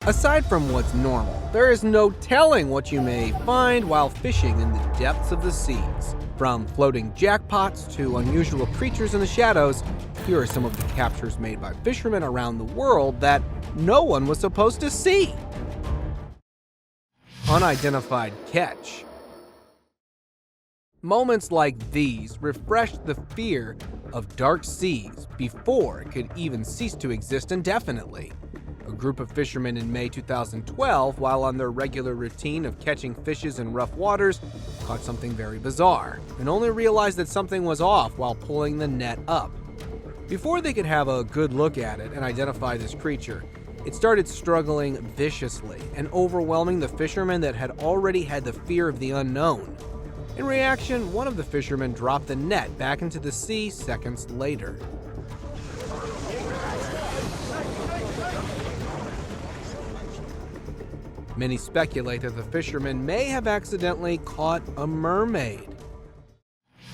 Aside from what's normal, there is no telling what you may find while fishing in the depths of the seas. From floating jackpots to unusual creatures in the shadows, here are some of the captures made by fishermen around the world that no one was supposed to see. Unidentified catch. Moments like these refreshed the fear of dark seas before it could even cease to exist indefinitely. A group of fishermen in May 2012, while on their regular routine of catching fishes in rough waters, caught something very bizarre and only realized that something was off while pulling the net up. Before they could have a good look at it and identify this creature, it started struggling viciously and overwhelming the fishermen that had already had the fear of the unknown. In reaction, one of the fishermen dropped the net back into the sea seconds later. Many speculate that the fisherman may have accidentally caught a mermaid.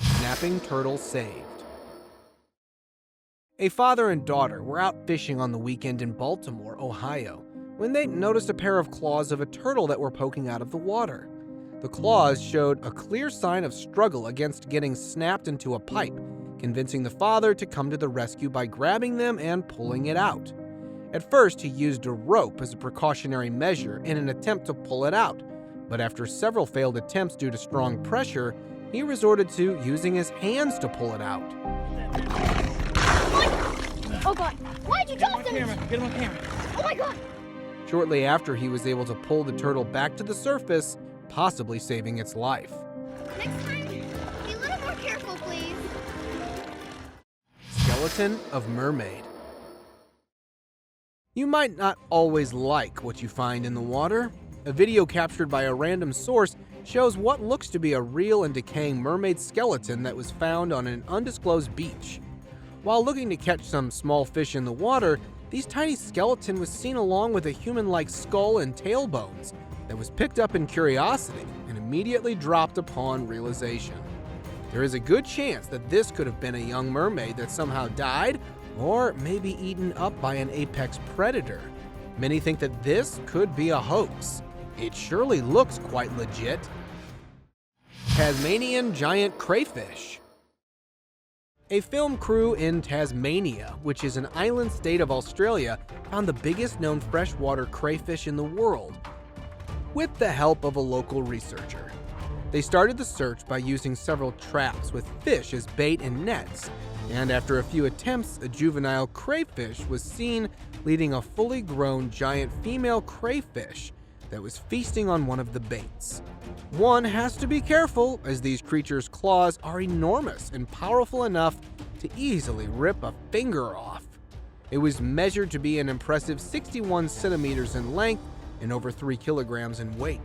Snapping turtle saved. A father and daughter were out fishing on the weekend in Baltimore, Ohio, when they noticed a pair of claws of a turtle that were poking out of the water. The claws showed a clear sign of struggle against getting snapped into a pipe, convincing the father to come to the rescue by grabbing them and pulling it out. At first, he used a rope as a precautionary measure in an attempt to pull it out, but after several failed attempts due to strong pressure, he resorted to using his hands to pull it out. Oh God, why'd you drop them? Get him on camera. Oh my God! Shortly after, he was able to pull the turtle back to the surface, possibly saving its life. Next time, be a little more careful, please. Skeleton of Mermaid. You might not always like what you find in the water. A video captured by a random source shows what looks to be a real and decaying mermaid skeleton that was found on an undisclosed beach. While looking to catch some small fish in the water, this tiny skeleton was seen along with a human-like skull and tailbones that was picked up in curiosity and immediately dropped upon realization. There is a good chance that this could have been a young mermaid that somehow died or maybe eaten up by an apex predator. Many think that this could be a hoax. It surely looks quite legit. Tasmanian giant crayfish. A film crew in Tasmania, which is an island state of Australia, found the biggest known freshwater crayfish in the world, with the help of a local researcher. They started the search by using several traps with fish as bait and nets, and after a few attempts, a juvenile crayfish was seen leading a fully grown giant female crayfish that was feasting on one of the baits. One has to be careful, as these creatures' claws are enormous and powerful enough to easily rip a finger off. It was measured to be an impressive 61 centimeters in length and over 3 kilograms in weight.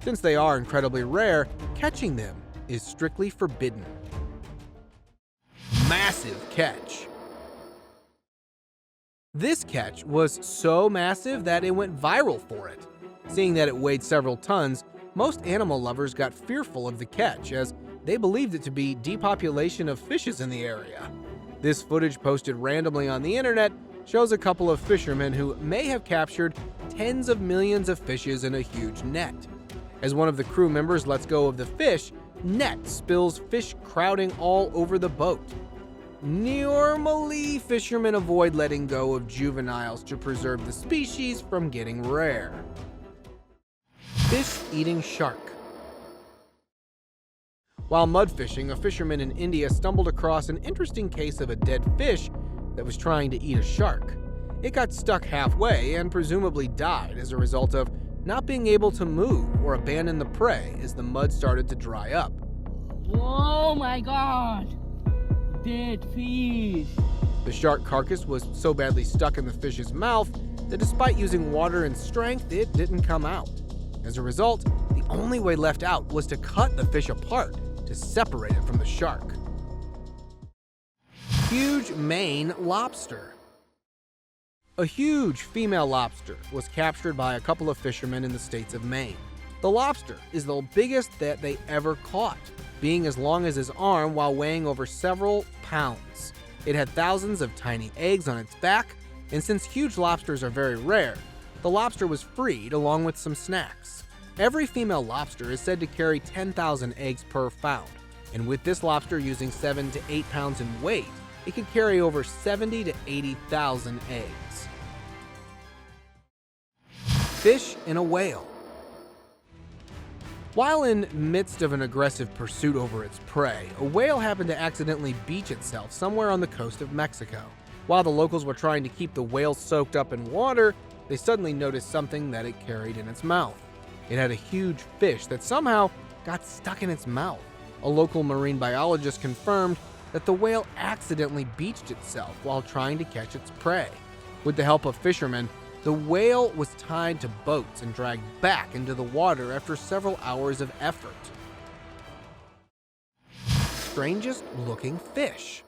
Since they are incredibly rare, catching them is strictly forbidden. Massive catch. This catch was so massive that it went viral for it. Seeing that it weighed several tons, most animal lovers got fearful of the catch, as they believed it to be depopulation of fishes in the area. This footage posted randomly on the internet shows a couple of fishermen who may have captured tens of millions of fishes in a huge net. As one of the crew members lets go of the fish, net spills fish crowding all over the boat. Normally, fishermen avoid letting go of juveniles to preserve the species from getting rare. Fish-eating shark. While mud fishing, a fisherman in India stumbled across an interesting case of a dead fish that was trying to eat a shark. It got stuck halfway and presumably died as a result of not being able to move or abandon the prey as the mud started to dry up. Oh my God! Dead fish! The shark carcass was so badly stuck in the fish's mouth that despite using water and strength, it didn't come out. As a result, the only way left out was to cut the fish apart to separate it from the shark. Huge Maine lobster. A huge female lobster was captured by a couple of fishermen in the states of Maine. The lobster is the biggest that they ever caught, being as long as his arm while weighing over several pounds. It had thousands of tiny eggs on its back, and since huge lobsters are very rare, the the lobster was freed along with some snacks. Every female lobster is said to carry 10,000 eggs per found, and with this lobster using 7 to 8 pounds in weight, it could carry over 70 to 80,000 eggs. Fish in a whale. While in midst of an aggressive pursuit over its prey, a whale happened to accidentally beach itself somewhere on the coast of Mexico. While the locals were trying to keep the whale soaked up in water, they suddenly noticed something that it carried in its mouth. It had a huge fish that somehow got stuck in its mouth. A local marine biologist confirmed that the whale accidentally beached itself while trying to catch its prey. With the help of fishermen, the whale was tied to boats and dragged back into the water after several hours of effort. Strangest looking fish.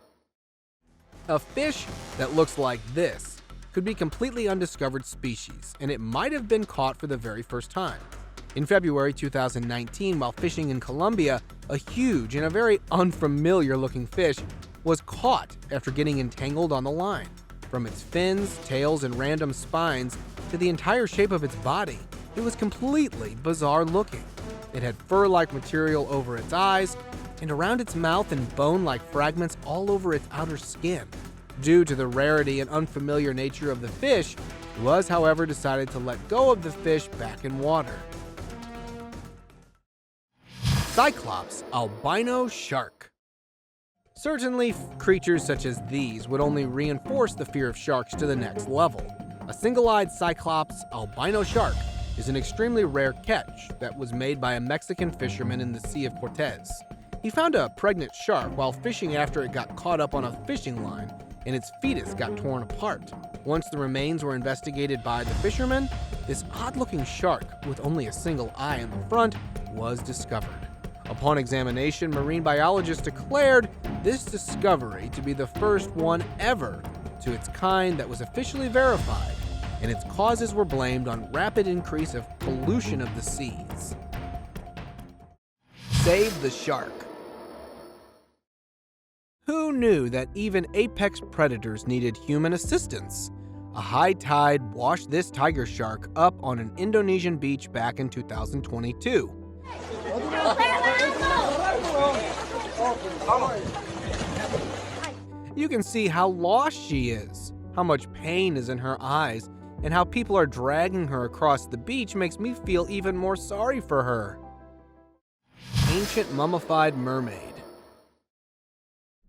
A fish that looks like this could be a completely undiscovered species, and it might have been caught for the very first time. In February 2019, while fishing in Colombia, a huge and a very unfamiliar looking fish was caught after getting entangled on the line. From its fins, tails, and random spines to the entire shape of its body, it was completely bizarre looking. It had fur-like material over its eyes and around its mouth and bone-like fragments all over its outer skin. Due to the rarity and unfamiliar nature of the fish, it was, however, decided to let go of the fish back in water. Cyclops albino shark. Certainly, creatures such as these would only reinforce the fear of sharks to the next level. A single-eyed Cyclops albino shark is an extremely rare catch that was made by a Mexican fisherman in the Sea of Cortez. He found a pregnant shark while fishing after it got caught up on a fishing line, and its fetus got torn apart. Once the remains were investigated by the fisherman, this odd-looking shark, with only a single eye in the front, was discovered. Upon examination, marine biologists declared this discovery to be the first one ever to its kind that was officially verified, and its causes were blamed on rapid increase of pollution of the seas. Save the shark. Who knew that even apex predators needed human assistance? A high tide washed this tiger shark up on an Indonesian beach back in 2022. You can see how lost she is, how much pain is in her eyes, and how people are dragging her across the beach makes me feel even more sorry for her. Ancient mummified mermaid.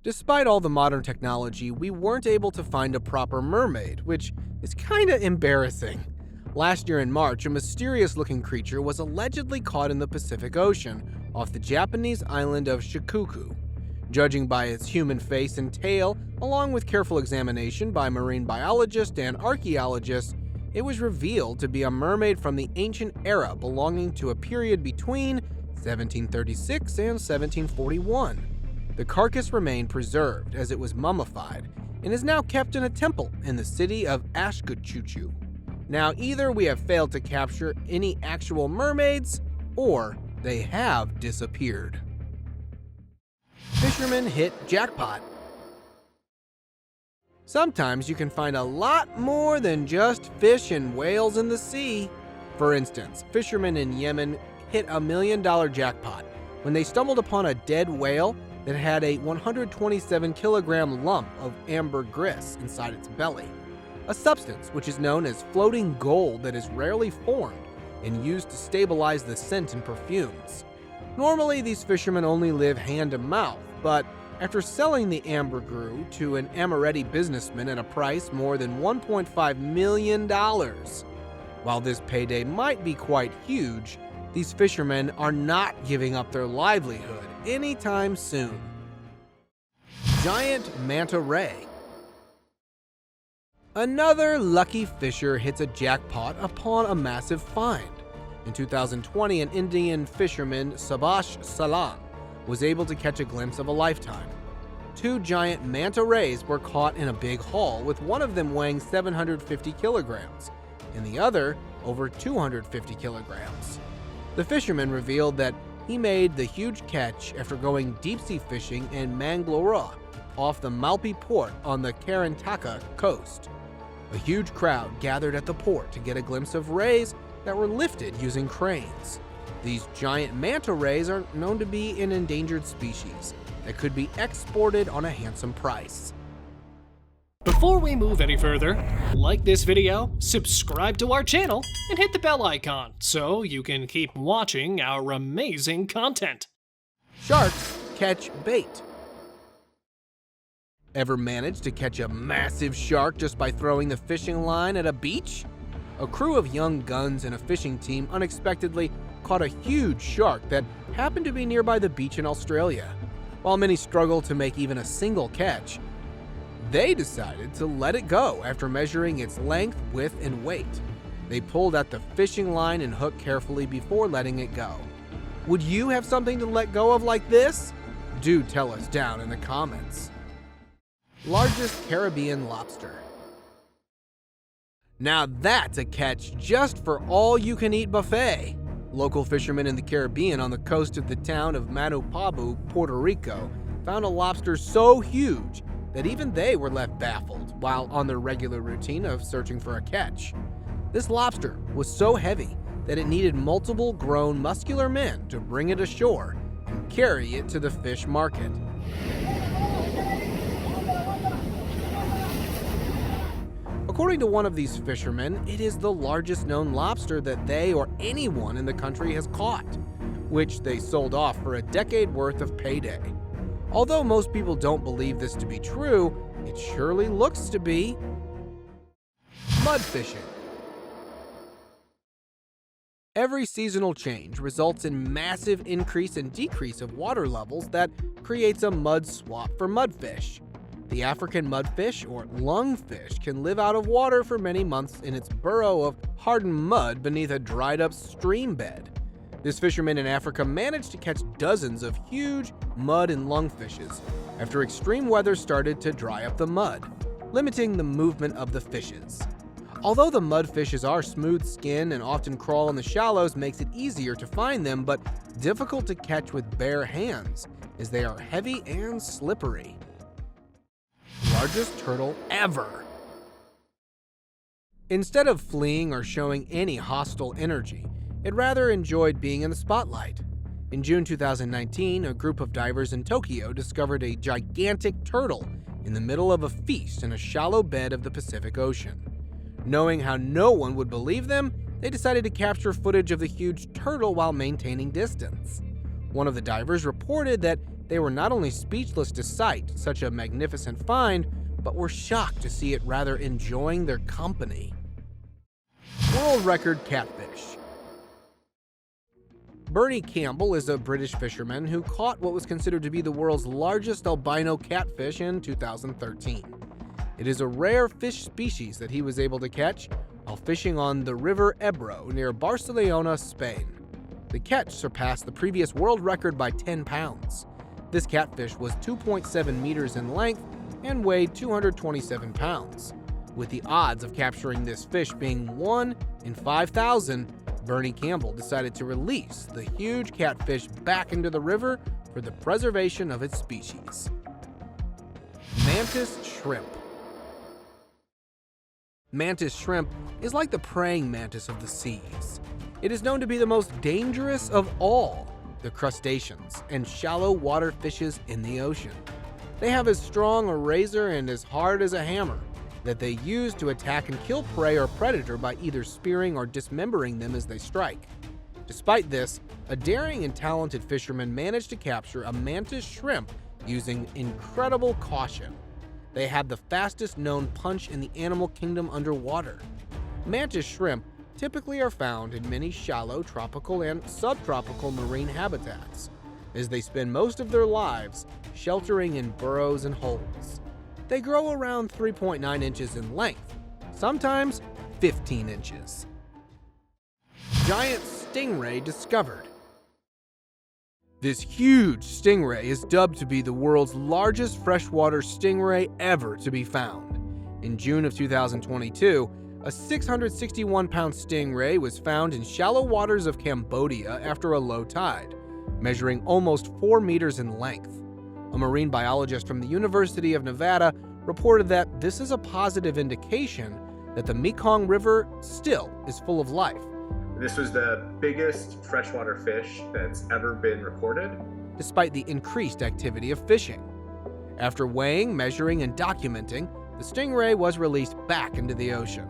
Despite all the modern technology, we weren't able to find a proper mermaid, which is kinda embarrassing. Last year in March, a mysterious-looking creature was allegedly caught in the Pacific Ocean off the Japanese island of Shikoku. Judging by its human face and tail, along with careful examination by marine biologists and archaeologists, it was revealed to be a mermaid from the ancient era belonging to a period between 1736 and 1741. The carcass remained preserved as it was mummified and is now kept in a temple in the city of Ashkuchuchu. Now, either we have failed to capture any actual mermaids, or they have disappeared. Fishermen hit jackpot. Sometimes you can find a lot more than just fish and whales in the sea. For instance, fishermen in Yemen hit a $1 million jackpot when they stumbled upon a dead whale that had a 127-kilogram lump of ambergris inside its belly, a substance which is known as floating gold that is rarely formed and used to stabilize the scent in perfumes. Normally, these fishermen only live hand to mouth, but after selling the ambergris to an Amaretti businessman at a price more than $1.5 million. While this payday might be quite huge, these fishermen are not giving up their livelihood anytime soon. Giant manta ray. Another lucky fisher hits a jackpot upon a massive find. In 2020, an Indian fisherman, Subhash Salan, was able to catch a glimpse of a lifetime. 2 giant manta rays were caught in a big haul, with one of them weighing 750 kilograms, and the other over 250 kilograms. The fisherman revealed that he made the huge catch after going deep-sea fishing in Mangalore, off the Malpi port on the Karnataka coast. A huge crowd gathered at the port to get a glimpse of rays that were lifted using cranes. These giant manta rays are known to be an endangered species that could be exported on a handsome price. Before we move any further, like this video, subscribe to our channel, and hit the bell icon so you can keep watching our amazing content. Sharks catch bait. Ever managed to catch a massive shark just by throwing the fishing line at a beach? A crew of young guns and a fishing team unexpectedly caught a huge shark that happened to be nearby the beach in Australia. While many struggled to make even a single catch, they decided to let it go after measuring its length, width, and weight. They pulled at the fishing line and hook carefully before letting it go. Would you have something to let go of like this? Do tell us down in the comments. Largest Caribbean lobster. Now that's a catch just for all-you-can-eat buffet. Local fishermen in the Caribbean on the coast of the town of Manapobu, Puerto Rico, found a lobster so huge that even they were left baffled while on their regular routine of searching for a catch. This lobster was so heavy that it needed multiple grown muscular men to bring it ashore and carry it to the fish market. According to one of these fishermen, it is the largest known lobster that they or anyone in the country has caught, which they sold off for a decade worth of payday. Although most people don't believe this to be true, it surely looks to be. Mud fishing. Every seasonal change results in massive increase and decrease of water levels that creates a mud swamp for mudfish. The African mudfish, or lungfish, can live out of water for many months in its burrow of hardened mud beneath a dried-up stream bed. This fisherman in Africa managed to catch dozens of huge mud and lungfishes after extreme weather started to dry up the mud, limiting the movement of the fishes. Although the mudfishes are smooth-skinned and often crawl in the shallows, makes it easier to find them, but difficult to catch with bare hands, as they are heavy and slippery. Largest turtle ever. Instead of fleeing or showing any hostile energy, it rather enjoyed being in the spotlight. In June 2019, a group of divers in Tokyo discovered a gigantic turtle in the middle of a feast in a shallow bed of the Pacific Ocean. Knowing how no one would believe them, they decided to capture footage of the huge turtle while maintaining distance. One of the divers reported that they were not only speechless to sight such a magnificent find, but were shocked to see it rather enjoying their company. World record catfish. Bernie Campbell is a British fisherman who caught what was considered to be the world's largest albino catfish in 2013. It is a rare fish species that he was able to catch while fishing on the River Ebro near Barcelona, Spain. The catch surpassed the previous world record by 10 pounds. This catfish was 2.7 meters in length and weighed 227 pounds. With the odds of capturing this fish being 1 in 5,000, Bernie Campbell decided to release the huge catfish back into the river for the preservation of its species. Mantis shrimp. Mantis shrimp is like the praying mantis of the seas. It is known to be the most dangerous of all the crustaceans and shallow water fishes in the ocean. They have as strong a razor and as hard as a hammer that they use to attack and kill prey or predator by either spearing or dismembering them as they strike. Despite this, a daring and talented fisherman managed to capture a mantis shrimp using incredible caution. They have the fastest known punch in the animal kingdom underwater. Mantis shrimp typically are found in many shallow tropical and subtropical marine habitats, as they spend most of their lives sheltering in burrows and holes. They grow around 3.9 inches in length, sometimes 15 inches. Giant stingray discovered. This huge stingray is dubbed to be the world's largest freshwater stingray ever to be found. In June of 2022, a 661-pound stingray was found in shallow waters of Cambodia after a low tide, measuring almost 4 meters in length. A marine biologist from the University of Nevada reported that this is a positive indication that the Mekong River still is full of life. This was the biggest freshwater fish that's ever been recorded, despite the increased activity of fishing. After weighing, measuring, and documenting, the stingray was released back into the ocean.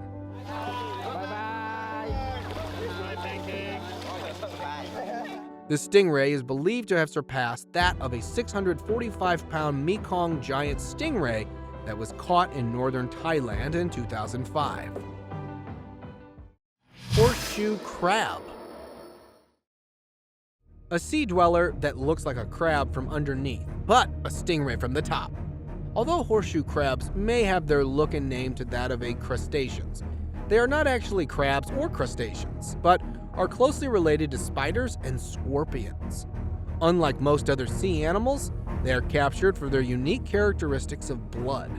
The stingray is believed to have surpassed that of a 645-pound Mekong giant stingray that was caught in northern Thailand in 2005. Horseshoe crab. A sea dweller that looks like a crab from underneath, but a stingray from the top. Although horseshoe crabs may have their look and name to that of a crustaceans, they are not actually crabs or crustaceans, but are closely related to spiders and scorpions. Unlike most other sea animals, they are captured for their unique characteristics of blood.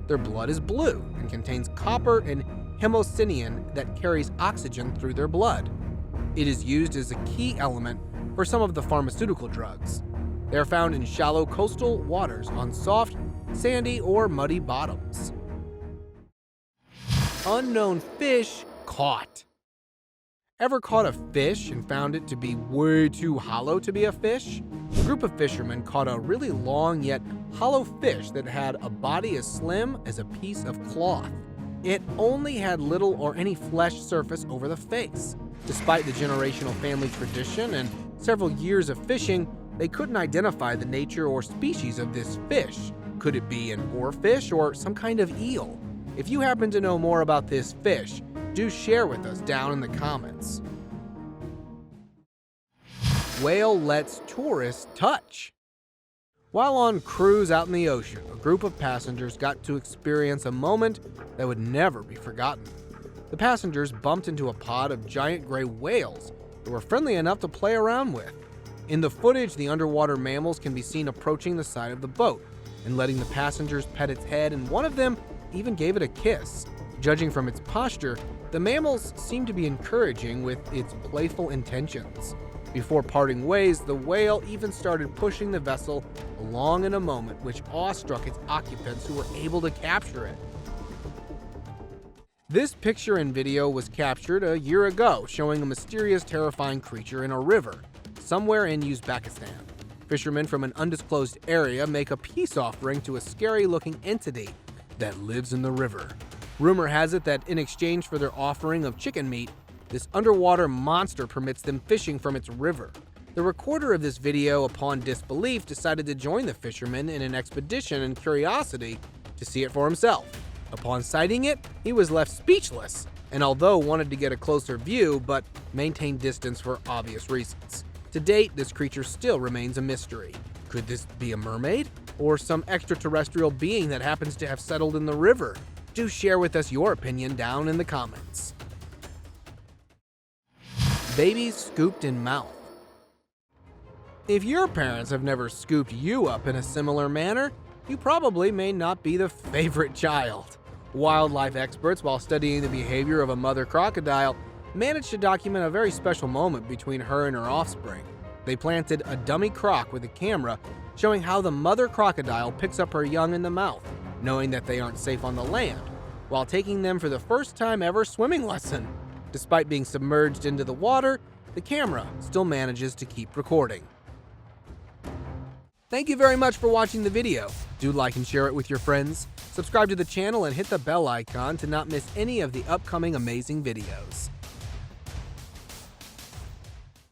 Their blood is blue and contains copper and hemocyanin that carries oxygen through their blood. It is used as a key element for some of the pharmaceutical drugs. They are found in shallow coastal waters on soft, sandy, or muddy bottoms. Unknown fish caught. Ever caught a fish and found it to be way too hollow to be a fish? A group of fishermen caught a really long yet hollow fish that had a body as slim as a piece of cloth. It only had little or any flesh surface over the face. Despite the generational family tradition and several years of fishing, they couldn't identify the nature or species of this fish. Could it be an oarfish or some kind of eel? If you happen to know more about this fish, do share with us down in the comments. Whale lets tourists touch. While on cruise out in the ocean, a group of passengers got to experience a moment that would never be forgotten. The passengers bumped into a pod of giant gray whales that were friendly enough to play around with. In the footage, the underwater mammals can be seen approaching the side of the boat and letting the passengers pet its head, and one of them even gave it a kiss. Judging from its posture, the mammals seemed to be encouraging with its playful intentions. Before parting ways, the whale even started pushing the vessel along in a moment which awestruck its occupants, who were able to capture it. This picture and video was captured a year ago, showing a mysterious, terrifying creature in a river somewhere in Uzbekistan. Fishermen from an undisclosed area make a peace offering to a scary-looking entity that lives in the river. Rumor has it that in exchange for their offering of chicken meat, this underwater monster permits them fishing from its river. The recorder of this video, upon disbelief, decided to join the fishermen in an expedition and curiosity to see it for himself. Upon sighting it, he was left speechless, and although wanted to get a closer view, but maintained distance for obvious reasons. To date, this creature still remains a mystery. Could this be a mermaid? Or some extraterrestrial being that happens to have settled in the river? Do share with us your opinion down in the comments. Babies scooped in mouth. If your parents have never scooped you up in a similar manner, you probably may not be the favorite child. Wildlife experts, while studying the behavior of a mother crocodile, managed to document a very special moment between her and her offspring. They planted a dummy croc with a camera, showing how the mother crocodile picks up her young in the mouth, knowing that they aren't safe on the land, while taking them for the first time ever swimming lesson. Despite being submerged into the water, the camera still manages to keep recording. Thank you very much for watching the video. Do like and share it with your friends. Subscribe to the channel and hit the bell icon to not miss any of the upcoming amazing videos.